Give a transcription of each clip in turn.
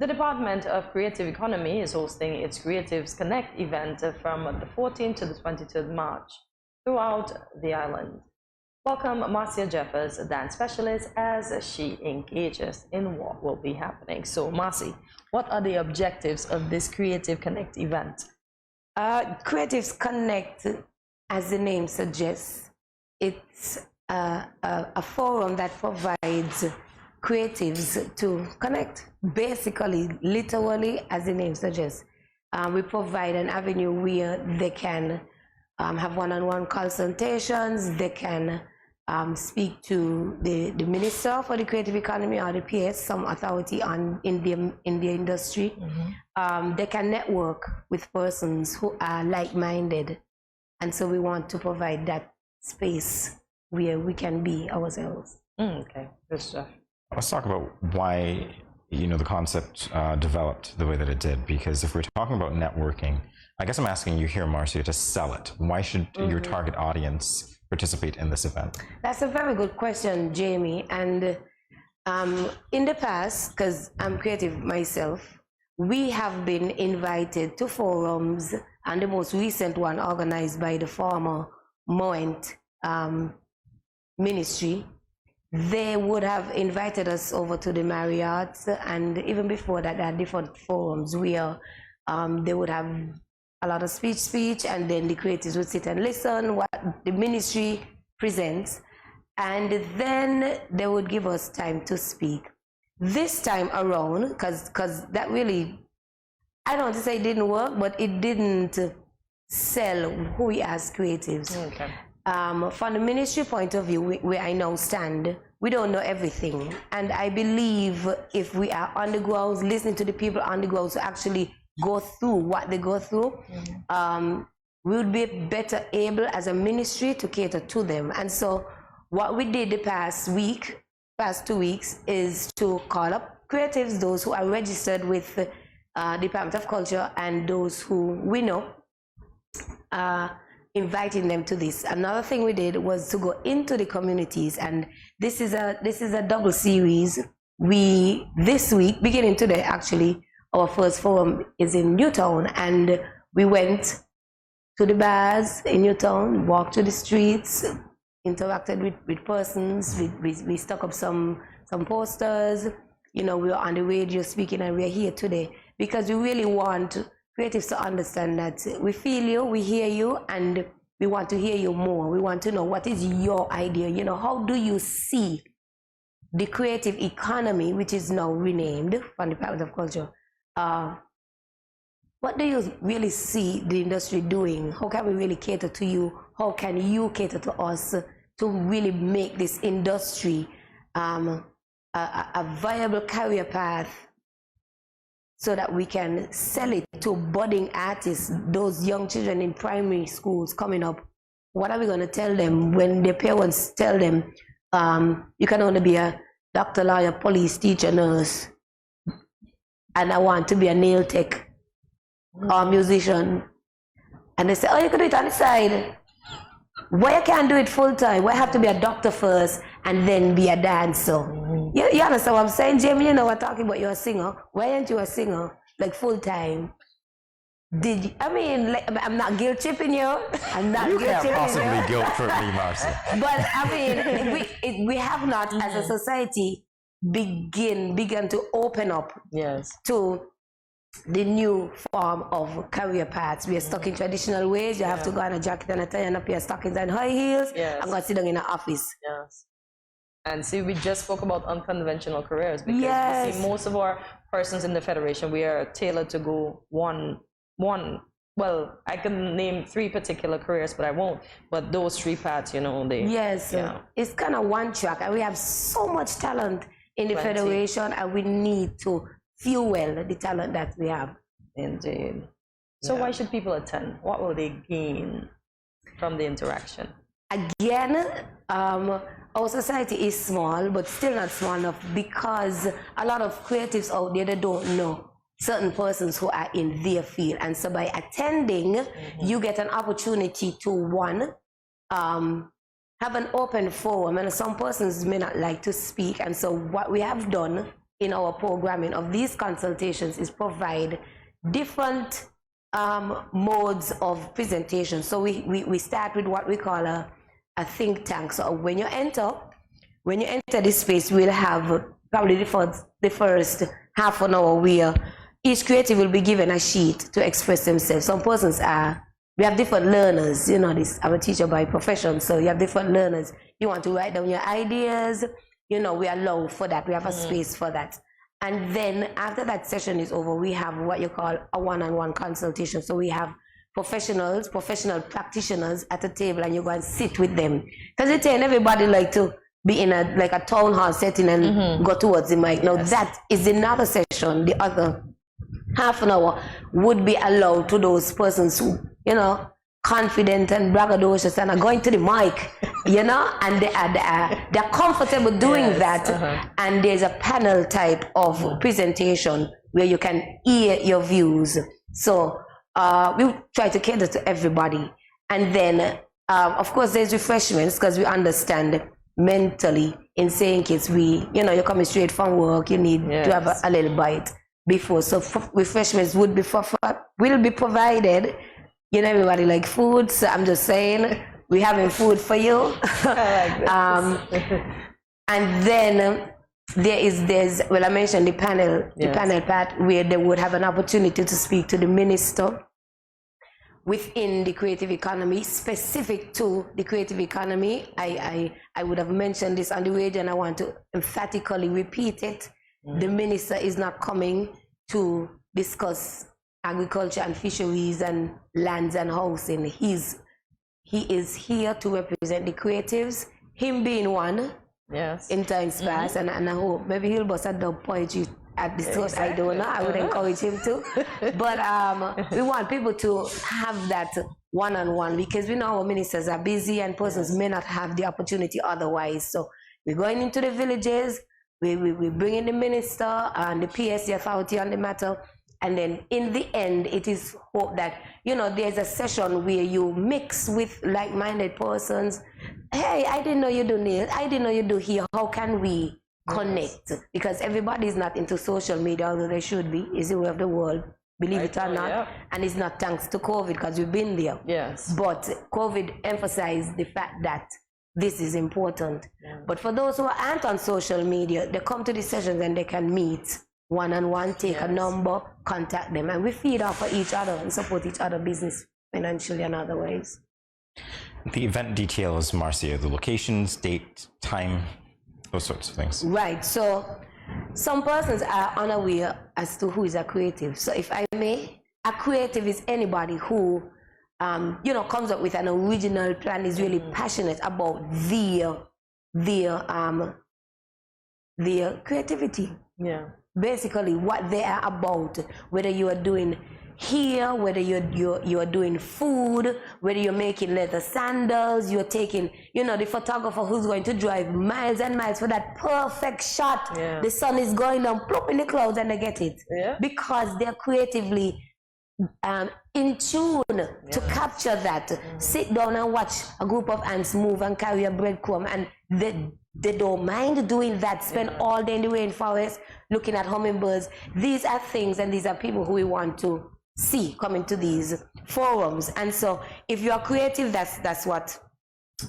The Department of Creative Economy is hosting its Creatives Connect event from the 14th to the 23rd March throughout the island. Welcome Marcia Jeffers, a dance specialist, as she engages in what will be happening. So, Marcy, what are the objectives of this Creative Connect event? Creatives Connect, as the name suggests, it's a forum that provides creatives to connect. Basically, literally, as the name suggests, we provide an avenue where they can have one-on-one consultations. They can speak to the minister for the creative economy or the PS, some authority in the industry. Mm-hmm. They can network with persons who are like-minded, and so we want to provide that space where we can be ourselves. Okay, good stuff. Let's talk about why the concept developed the way that it did, because if we're talking about networking, I guess I'm asking you here, Marcia, to sell it. Why should your target audience participate in this event? That's a very good question, Jamie. And in the past, because I'm creative myself, we have been invited to forums, and the most recent one organized by the former Moent ministry. They would have invited us over to the Marriott, and even before that, there are different forums where they would have a lot of speech, and then the creatives would sit and listen what the ministry presents, and then they would give us time to speak. This time around, because that really, I don't want to say it didn't work, but it didn't sell who we are as creatives. Okay. From the ministry point of view, where I now stand, we don't know everything. And I believe if we are on the ground, listening to the people on the ground to actually go through what they go through, we would be better able as a ministry to cater to them. And so what we did the past 2 weeks, is to call up creatives, those who are registered with the Department of Culture and those who we know, inviting them to this. Another thing we did was to go into the communities, and this is a double series. This week, beginning today actually, our first forum is in Newtown, and we went to the bars in Newtown, walked through the streets, interacted with persons. We stuck up some posters. We were on the radio speaking, and we're here today because we really want creatives to understand that we feel you, we hear you, and we want to hear you more. We want to know what is your idea. How do you see the creative economy, which is now renamed from the Department of Culture? What do you really see the industry doing? How can we really cater to you? How can you cater to us to really make this industry a viable career path, so that we can sell it to budding artists, those young children in primary schools coming up? What are we going to tell them when their parents tell them, you can only be a doctor, lawyer, police, teacher, nurse, and I want to be a nail tech or musician? And they say, oh, you can do it on the side. Why you can't do it full time? Why have to be a doctor first and then be a dancer? You understand what I'm saying, Jamie? We're talking about you're a singer. Why aren't you a singer, like full time? I'm not guilt tripping you. I'm not you guilt tripping can't possibly you. guilt trip me, Marcia. But we have not, as a society, begun to open up to the new form of career paths. We are stuck in traditional ways. You have to go on a jacket and a tie and a pair of stockings and high heels. I'm going to sit down in an office. Yes. And see, we just spoke about unconventional careers, because you see, most of our persons in the Federation, we are tailored to go one. Well, I can name 3 particular careers, but I won't. But those 3 paths, they... Yes, it's kind of one track, and we have so much talent in the Federation, and we need to fuel the talent that we have. Indeed. So why should people attend? What will they gain from the interaction? Again, our society is small, but still not small enough, because a lot of creatives out there, they don't know certain persons who are in their field. And so by attending, you get an opportunity to, have an open forum, and some persons may not like to speak. And so what we have done in our programming of these consultations is provide different modes of presentation. So we start with what we call a think tank. So when you enter this space, we'll have probably the first half an hour where each creative will be given a sheet to express themselves. Some persons we have different learners, you know this, I'm a teacher by profession, so you have different learners. You want to write down your ideas, you know, we allow for that, we have a space for that. And then after that session is over, we have what you call a one-on-one consultation. So we have professional practitioners at the table, and you go and sit with them. Because it's saying everybody like to be in a town hall setting and go towards the mic. Now that is another session. The other half an hour would be allowed to those persons who, you know, confident and braggadocious and are going to the mic, you know, and they're comfortable doing that. And there's a panel type of presentation where you can hear your views. So we try to cater to everybody. And then, of course, there's refreshments, because we understand mentally in saying kids, you're coming straight from work, you need to have a little bite before. So refreshments will be provided. You know, everybody like food, so I'm just saying we're having food for you. I like this. And then there's I mentioned the panel part where they would have an opportunity to speak to the minister within the creative economy, specific to the creative economy. I would have mentioned this on the radio, and I want to emphatically repeat it. The minister is not coming to discuss agriculture and fisheries and lands and housing. He is here to represent the creatives, him being one in times past, and I hope maybe he'll bust a dub poetry at the source. I don't know, I would encourage him to. But we want people to have that one-on-one, because we know our ministers are busy and persons may not have the opportunity otherwise. So we're going into the villages, we bring in the minister and the PS, the authority on the matter. And then in the end, it is hope that, there's a session where you mix with like-minded persons. Hey, I didn't know you do nails. I didn't know you do here. How can we connect? Because everybody is not into social media, although they should be. It's the way of the world, believe it or not. Yep. And it's not thanks to COVID, because we've been there. Yes. But COVID emphasized the fact that this is important. Yeah. But for those who aren't on social media, they come to the sessions and they can meet one-on-one, take a number, contact them, and we feed off of each other and support each other business financially and other ways. The event details, Marcia, the locations, date, time, those sorts of things. Right. So some persons are unaware as to who is a creative. So if I may, a creative is anybody who comes up with an original plan, is really passionate about their creativity. Yeah. Basically what they are about, whether you are doing here, whether you are doing food, whether you're making leather sandals, you're taking, the photographer who's going to drive miles and miles for that perfect shot. Yeah. The sun is going down, plop in the clouds, and they get it. Yeah. Because they're creatively in tune to capture that. Sit down and watch a group of ants move and carry a breadcrumb, and they don't mind doing that. Spend all day in the rainforest looking at hummingbirds. These are things, and these are people who we want to see coming to these forums. And so if you are creative, that's what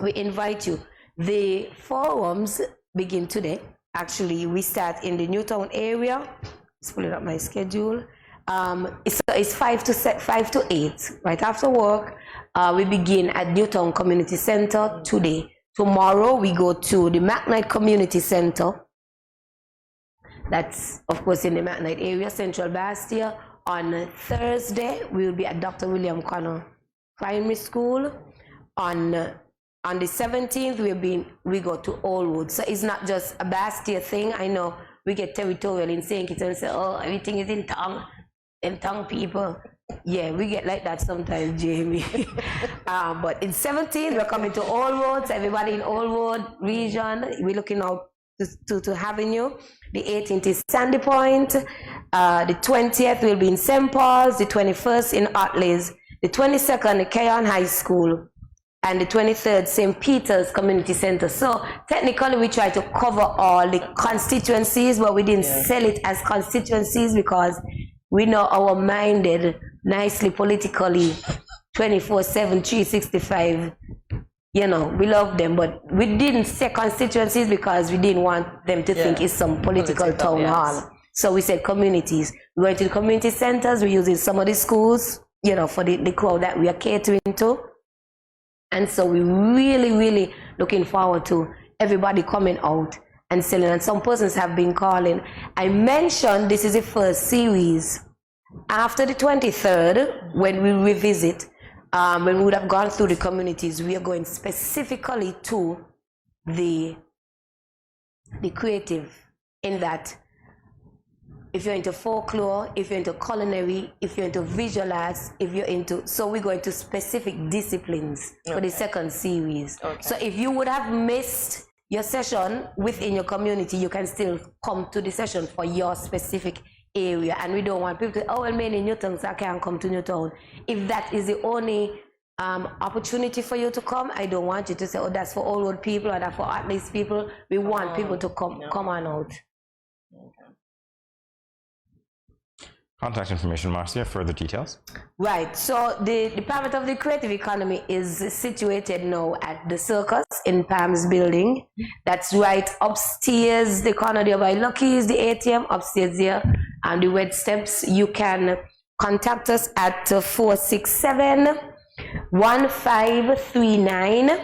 we invite you. The forums begin today. Actually, we start in the Newtown area. Let's pull it up my schedule. It's 5 to 8 right after work. We begin at Newtown Community Center today. Tomorrow we go to the McKnight Community Center. That's of course in the McKnight area, Central Bastia. On Thursday we will be at Dr. William Connor Primary School. On the 17th we go to Allwood. So it's not just a Bastia thing. I know we get territorial in saying it and say, oh, everything is in tongue people. Yeah, we get like that sometimes, Jamie. But in 17th, we're coming to Allwood. So everybody in Allwood region, we're looking out to having you. The 18th is Sandy Point. The 20th will be in St. Paul's. The 21st in Otleys. The 22nd, Keon High School. and the 23rd, St. Peter's Community Center. So technically we try to cover all the constituencies, but we didn't sell it as constituencies because we know our minded nicely politically 24/7, 365. You know, we love them, but we didn't say constituencies because we didn't want them to think it's some political town hall. So we said communities. We went to the community centers, we're using some of the schools, you know, for the crowd that we are catering to. And so we're really, really looking forward to everybody coming out and selling. And some persons have been calling. I mentioned this is the first series. After the 23rd, when we revisit, when we would have gone through the communities, we are going specifically to the creative, in that if you're into folklore, if you're into culinary, if you're into visual arts, if you're into, so we're going to specific disciplines for the second series. So if you would have missed your session within your community, you can still come to the session for your specific area. And we don't want people to, oh, well, man, in Newtown, so I can't come to Newtown. If that is the only opportunity for you to come, I don't want you to say, oh, that's for old people or that's for at-least people. We want people to come on out. Contact information, Marcia, further details. Right. So the Department of the Creative Economy is situated now at the Circus in Palms Building. That's right upstairs, the corner there by Lucky's, the ATM upstairs there, and the wet steps. You can contact us at 467-1539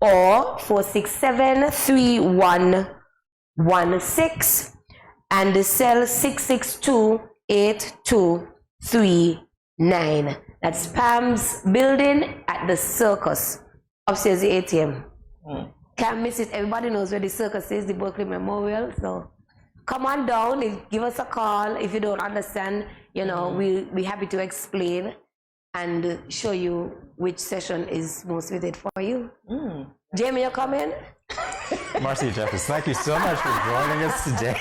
or 467-3116, and the cell 662-8239. That's Palms Building at the Circus upstairs, the ATM. Can't miss it. Everybody knows where the Circus is, the Berkeley Memorial. So come on down, give us a call if you don't understand. You know, we're happy to explain and show you which session is most fitted for you. Jamie, you're coming? Marcia Jeffers, thank you so much for joining us today.